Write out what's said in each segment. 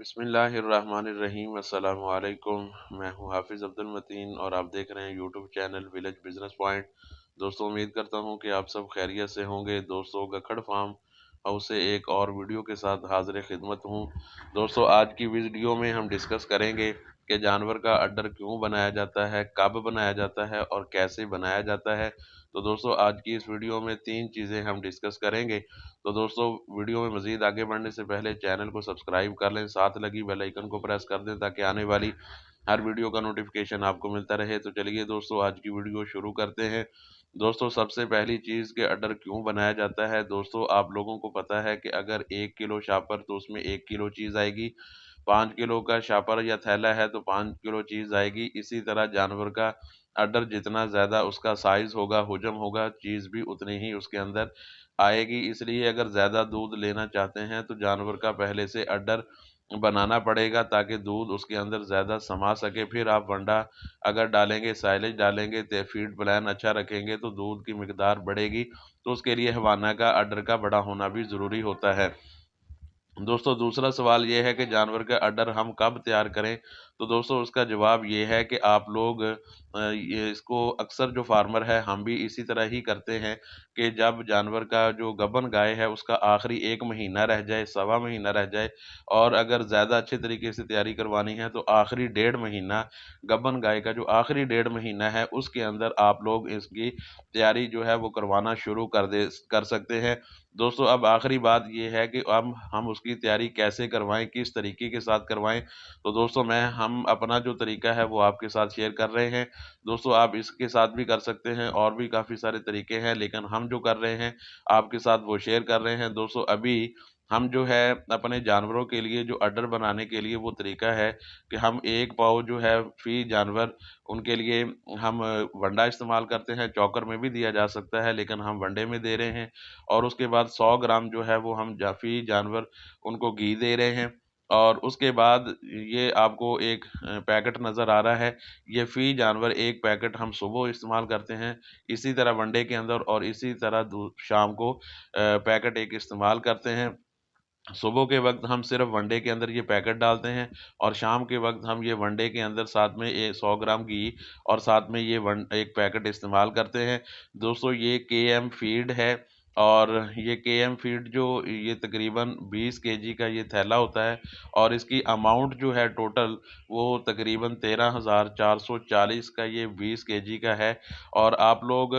बिस्मिल्लाहिर्रहमानिर्रहीम अस्सलामु अलैकुम। मैं हूं हाफिज़ अब्दुल मतीन और आप देख रहे हैं YouTube channel village business point. दोस्तों, उम्मीद करता हूं कि आप सब खैरियत से होंगे। दोस्तों, गखड़ फार्म हाउस से एक और वीडियो के साथ हाजिर खिदमत हूं। दोस्तों, आज की वीडियो में हम डिस्कस करेंगे कि जानवर का अड्डर क्यों बनाया जाता है, कब बनाया जाता है और कैसे बनाया जाता है। तो दोस्तों, आज की इस वीडियो में 3 चीज़ें हम डिस्कस करेंगे। तो दोस्तों, वीडियो में मज़ीद आगे बढ़ने से पहले चैनल को सब्सक्राइब कर लें, साथ लगी बेल आइकन को प्रेस कर दें ताकि आने वाली हर वीडियो का नोटिफिकेशन आपको मिलता रहे। तो चलिए दोस्तों, आज की वीडियो शुरू करते हैं। दोस्तों, सबसे पहली चीज़ के अड्डर क्यों बनाया जाता है। दोस्तों, आप लोगों को पता है कि अगर 1 किलो शापर तो उसमें 1 किलो चीज़ आएगी, 5 किलो का शापर या थैला है तो 5 किलो चीज़ आएगी। इसी तरह जानवर का अड्डर जितना ज़्यादा उसका साइज़ होगा, हुजम होगा, चीज़ भी उतनी ही उसके अंदर आएगी। इसलिए अगर ज़्यादा दूध लेना चाहते हैं तो जानवर का पहले से अड्डर बनाना पड़ेगा ताकि दूध उसके अंदर ज़्यादा समा सके। फिर आप वंडा अगर डालेंगे, साइलेज डालेंगे, तो फीड प्लान अच्छा रखेंगे तो दूध की मिकदार बढ़ेगी। तो उसके लिए हवाना का अड्डर का बड़ा होना भी ज़रूरी होता है। दोस्तों, दूसरा सवाल ये है कि जानवर का अड्डर हम कब तैयार करें। तो दोस्तों, उसका जवाब ये है कि आप लोग ये इसको अक्सर जो फार्मर है हम भी इसी तरह ही करते हैं कि जब जानवर का जो गबन गाय है उसका आखिरी 1 महीना रह जाए, सवा महीना रह जाए और अगर ज़्यादा अच्छे तरीके से तैयारी करवानी है तो आखिरी 1.5 महीना, गबन गाय का जो आखिरी 1.5 महीना है उसके अंदर आप लोग इसकी तैयारी जो है वो करवाना शुरू कर सकते हैं। दोस्तों, अब आखिरी बात ये है कि अब हम उसकी तैयारी कैसे करवाएँ, किस तरीके के साथ करवाएँ। तो दोस्तों, हम अपना जो तरीका है वो आपके साथ शेयर कर रहे हैं। दोस्तों, आप इसके साथ भी कर सकते हैं, और भी काफ़ी सारे तरीके हैं, लेकिन हम जो कर रहे हैं आपके साथ वो शेयर कर रहे हैं। दोस्तों, अभी हम जो है अपने जानवरों के लिए जो अड्डर बनाने के लिए वो तरीका है कि हम 1 पाव जो है फ़ी जानवर उनके लिए हम वंडा इस्तेमाल करते हैं। चॉकर में भी दिया जा सकता है लेकिन हम वनडे में दे रहे हैं। और उसके बाद 100 ग्राम जो है वो हम जाफ़ी जानवर उनको घी दे रहे हैं। और उसके बाद ये आपको एक पैकेट नज़र आ रहा है, ये फ़ी जानवर 1 पैकेट हम सुबह इस्तेमाल करते हैं, इसी तरह वनडे के अंदर, और इसी तरह शाम को पैकेट 1 इस्तेमाल करते हैं। सुबह के वक़्त हम सिर्फ़ वनडे के अंदर ये पैकेट डालते हैं और शाम के वक़्त हम ये वनडे के अंदर साथ में 100 ग्राम घी और साथ में ये वन 1 पैकेट इस्तेमाल करते हैं। दोस्तों, ये केएम फ़ीड है और ये केएम फ़ीड जो ये तकरीबन 20 केजी का ये थैला होता है और इसकी अमाउंट जो है टोटल वो तकरीबन 13,440 का ये 20 केजी का है। और आप लोग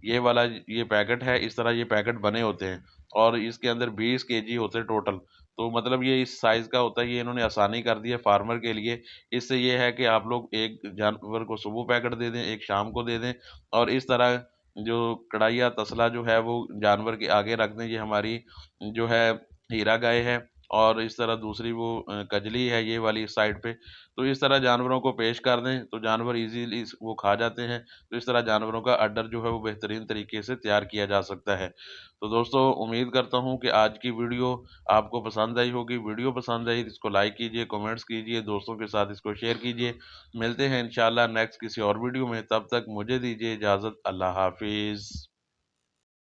ये वाला ये पैकेट है, इस तरह ये पैकेट बने होते हैं और इसके अंदर 20 केजी होते हैं टोटल। तो मतलब ये इस साइज़ का होता है, ये इन्होंने आसानी कर दी है फार्मर के लिए। इससे ये है कि आप लोग एक जानवर को सुबह पैकेट दे दें, एक शाम को दे दें और इस तरह जो कढ़ाई या तसला जो है वो जानवर के आगे रख दें। ये हमारी जो है हीरा गाय है और इस तरह दूसरी वो कजली है ये वाली साइड पे। तो इस तरह जानवरों को पेश कर दें तो जानवर ईज़िली वो खा जाते हैं। तो इस तरह जानवरों का अड्डर जो है वो बेहतरीन तरीके से तैयार किया जा सकता है। तो दोस्तों, उम्मीद करता हूँ कि आज की वीडियो आपको पसंद आई होगी। वीडियो पसंद आई तो इसको लाइक कीजिए, कमेंट्स कीजिए, दोस्तों के साथ इसको शेयर कीजिए। मिलते हैं इंशाल्लाह नेक्स्ट किसी और वीडियो में, तब तक मुझे दीजिए इजाज़त। अल्लाह हाफ़िज़।